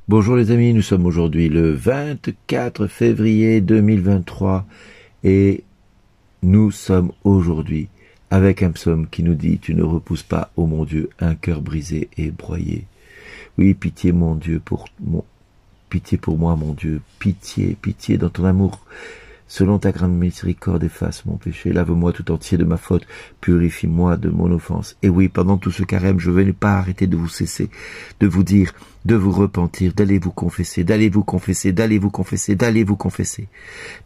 Bonjour les amis, nous sommes aujourd'hui le 24 février 2023 et nous sommes aujourd'hui avec un psaume qui nous dit « Tu ne repousses pas, ô mon Dieu, un cœur brisé et broyé. » Oui, pitié mon Dieu, pitié pour moi mon Dieu, pitié, pitié dans ton amour. Selon ta grande miséricorde, efface mon péché, lave-moi tout entier de ma faute, purifie-moi de mon offense. Et oui, pendant tout ce carême, je ne vais pas arrêter de vous cesser, de vous dire, de vous repentir, d'aller vous confesser, d'aller vous confesser, d'aller vous confesser, d'aller vous confesser,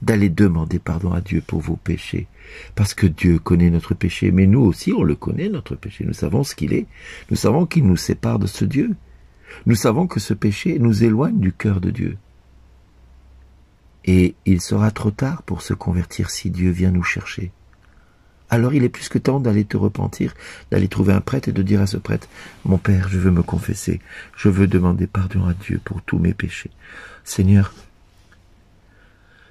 d'aller demander pardon à Dieu pour vos péchés. Parce que Dieu connaît notre péché, mais nous aussi, on le connaît, notre péché. Nous savons ce qu'il est, nous savons qu'il nous sépare de ce Dieu. Nous savons que ce péché nous éloigne du cœur de Dieu. Et il sera trop tard pour se convertir si Dieu vient nous chercher. Alors il est plus que temps d'aller te repentir, d'aller trouver un prêtre et de dire à ce prêtre, « Mon Père, je veux me confesser, je veux demander pardon à Dieu pour tous mes péchés. Seigneur,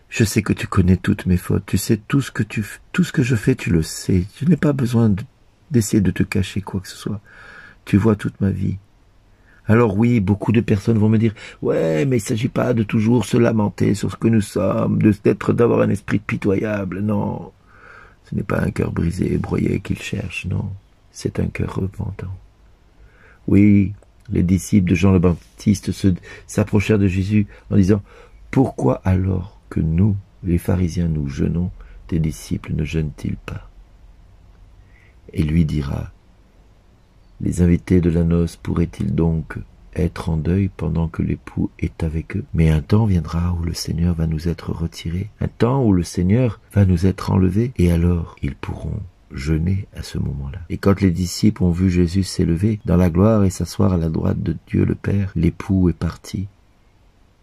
je sais que tu connais toutes mes fautes, tu sais tout ce que je fais, tu le sais. Je n'ai pas besoin d'essayer de te cacher quoi que ce soit. Tu vois toute ma vie. » Alors oui, beaucoup de personnes vont me dire « Ouais, mais il ne s'agit pas de toujours se lamenter sur ce que nous sommes, d'avoir un esprit pitoyable. Non, ce n'est pas un cœur brisé et broyé qu'il cherche, non, c'est un cœur repentant. » Oui, les disciples de Jean le Baptiste s'approchèrent de Jésus en disant « Pourquoi alors que nous, les pharisiens, nous jeûnons, tes disciples ne jeûnent-ils pas ?» Et lui dira « Les invités de la noce pourraient-ils donc être en deuil pendant que l'époux est avec eux? Mais un temps viendra où le Seigneur va nous être retiré, un temps où le Seigneur va nous être enlevé, et alors ils pourront jeûner à ce moment-là. Et quand les disciples ont vu Jésus s'élever dans la gloire et s'asseoir à la droite de Dieu le Père, l'époux est parti.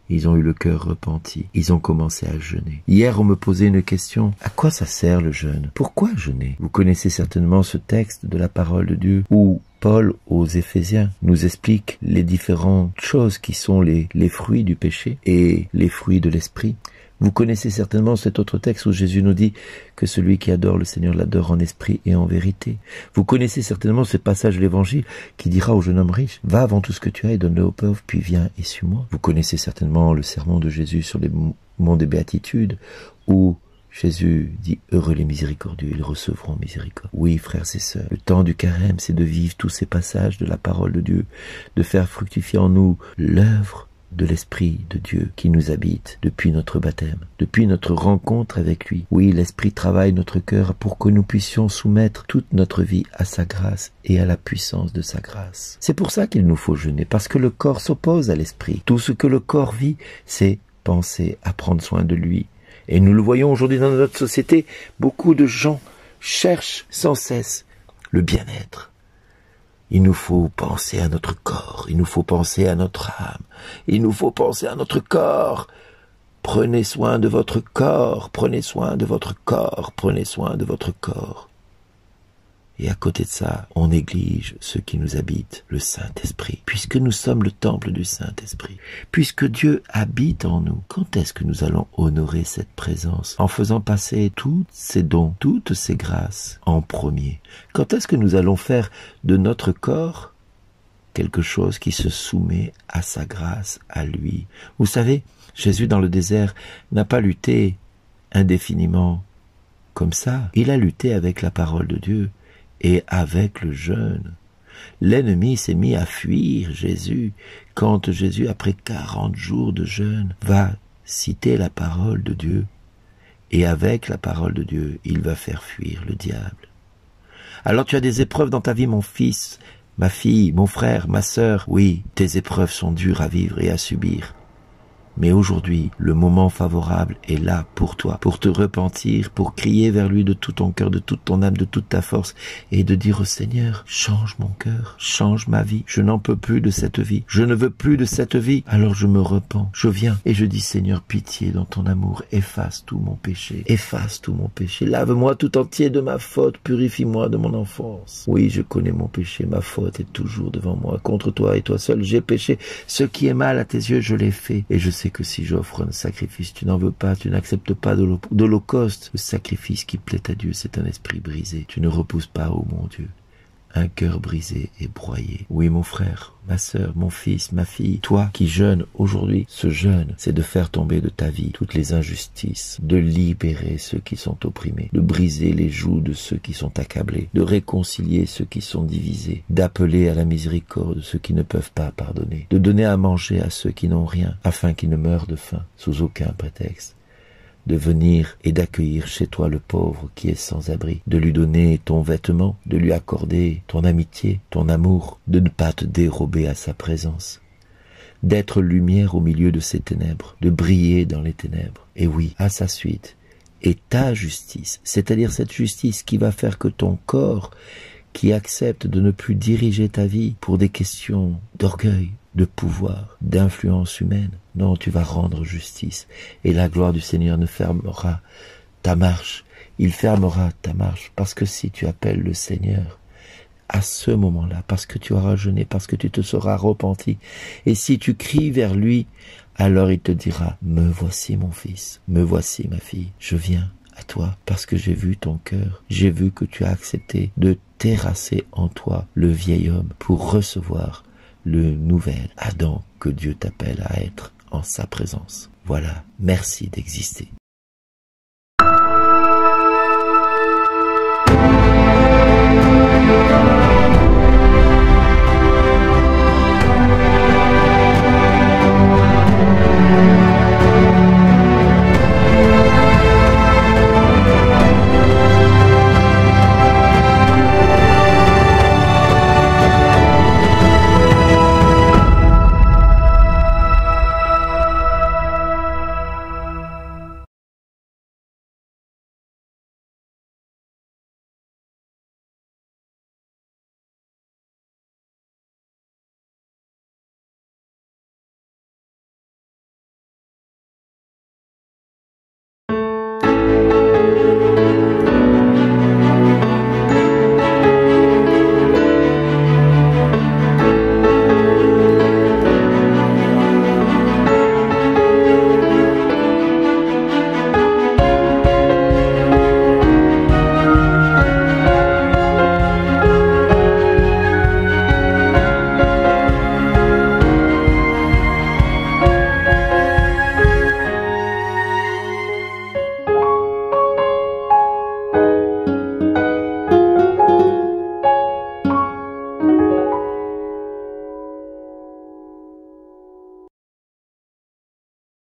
Ils ont eu le cœur repenti. Ils ont commencé à jeûner. Hier, on me posait une question. À quoi ça sert le jeûne? Pourquoi jeûner? Vous connaissez certainement ce texte de la parole de Dieu où Paul, aux Éphésiens, nous explique les différentes choses qui sont les fruits du péché et les fruits de l'esprit. Vous connaissez certainement cet autre texte où Jésus nous dit que celui qui adore le Seigneur l'adore en esprit et en vérité. Vous connaissez certainement ce passage de l'Évangile qui dira au jeune homme riche, « Va vends tout ce que tu as et donne-le aux pauvres, puis viens et suis-moi. » Vous connaissez certainement le sermon de Jésus sur les monts des béatitudes où Jésus dit « Heureux les miséricordieux, ils recevront miséricorde. » Oui, frères et sœurs, le temps du carême, c'est de vivre tous ces passages de la parole de Dieu, de faire fructifier en nous l'œuvre de l'Esprit de Dieu qui nous habite depuis notre baptême, depuis notre rencontre avec lui. Oui, l'Esprit travaille notre cœur pour que nous puissions soumettre toute notre vie à sa grâce et à la puissance de sa grâce. C'est pour ça qu'il nous faut jeûner, parce que le corps s'oppose à l'Esprit. Tout ce que le corps vit, c'est penser à prendre soin de lui. Et nous le voyons aujourd'hui dans notre société, beaucoup de gens cherchent sans cesse le bien-être. Il nous faut penser à notre corps, il nous faut penser à notre âme, il nous faut penser à notre corps. Prenez soin de votre corps, prenez soin de votre corps, prenez soin de votre corps. Et à côté de ça, on néglige ce qui nous habite, le Saint-Esprit, puisque nous sommes le temple du Saint-Esprit, puisque Dieu habite en nous. Quand est-ce que nous allons honorer cette présence? En faisant passer tous ces dons, toutes ces grâces en premier. Quand est-ce que nous allons faire de notre corps quelque chose qui se soumet à sa grâce, à lui? Vous savez, Jésus dans le désert n'a pas lutté indéfiniment comme ça. Il a lutté avec la parole de Dieu. Et avec le jeûne, l'ennemi s'est mis à fuir Jésus quand Jésus, après 40 jours de jeûne, va citer la parole de Dieu. Et avec la parole de Dieu, il va faire fuir le diable. Alors tu as des épreuves dans ta vie, mon fils, ma fille, mon frère, ma sœur. Oui, tes épreuves sont dures à vivre et à subir. Mais aujourd'hui, le moment favorable est là pour toi, pour te repentir, pour crier vers lui de tout ton cœur, de toute ton âme, de toute ta force, et de dire au Seigneur, change mon cœur, change ma vie, je n'en peux plus de cette vie, je ne veux plus de cette vie, alors je me repens, je viens et je dis Seigneur, pitié dans ton amour, efface tout mon péché, lave-moi tout entier de ma faute, purifie-moi de mon enfance. Oui, je connais mon péché, ma faute est toujours devant moi, contre toi et toi seul, j'ai péché, ce qui est mal à tes yeux, je l'ai fait, et je sais que si j'offre un sacrifice, tu n'en veux pas, tu n'acceptes pas d'holocauste. Le sacrifice qui plaît à Dieu, c'est un esprit brisé. Tu ne repousses pas, ô mon Dieu, un cœur brisé et broyé. Oui, mon frère, ma sœur, mon fils, ma fille, toi qui jeûnes aujourd'hui, ce jeûne, c'est de faire tomber de ta vie toutes les injustices, de libérer ceux qui sont opprimés, de briser les joues de ceux qui sont accablés, de réconcilier ceux qui sont divisés, d'appeler à la miséricorde ceux qui ne peuvent pas pardonner, de donner à manger à ceux qui n'ont rien, afin qu'ils ne meurent de faim, sous aucun prétexte, de venir et d'accueillir chez toi le pauvre qui est sans abri, de lui donner ton vêtement, de lui accorder ton amitié, ton amour, de ne pas te dérober à sa présence, d'être lumière au milieu de ces ténèbres, de briller dans les ténèbres, et oui, à sa suite, et ta justice, c'est-à-dire cette justice qui va faire que ton corps, qui accepte de ne plus diriger ta vie pour des questions d'orgueil, de pouvoir, d'influence humaine. Non, tu vas rendre justice. Et la gloire du Seigneur ne fermera ta marche. Il fermera ta marche. Parce que si tu appelles le Seigneur, à ce moment-là, parce que tu auras jeûné, parce que tu te seras repenti, et si tu cries vers lui, alors il te dira, me voici mon fils, me voici ma fille, je viens à toi, parce que j'ai vu ton cœur, j'ai vu que tu as accepté de terrasser en toi le vieil homme pour recevoir le nouvel Adam que Dieu t'appelle à être en sa présence. Voilà, merci d'exister.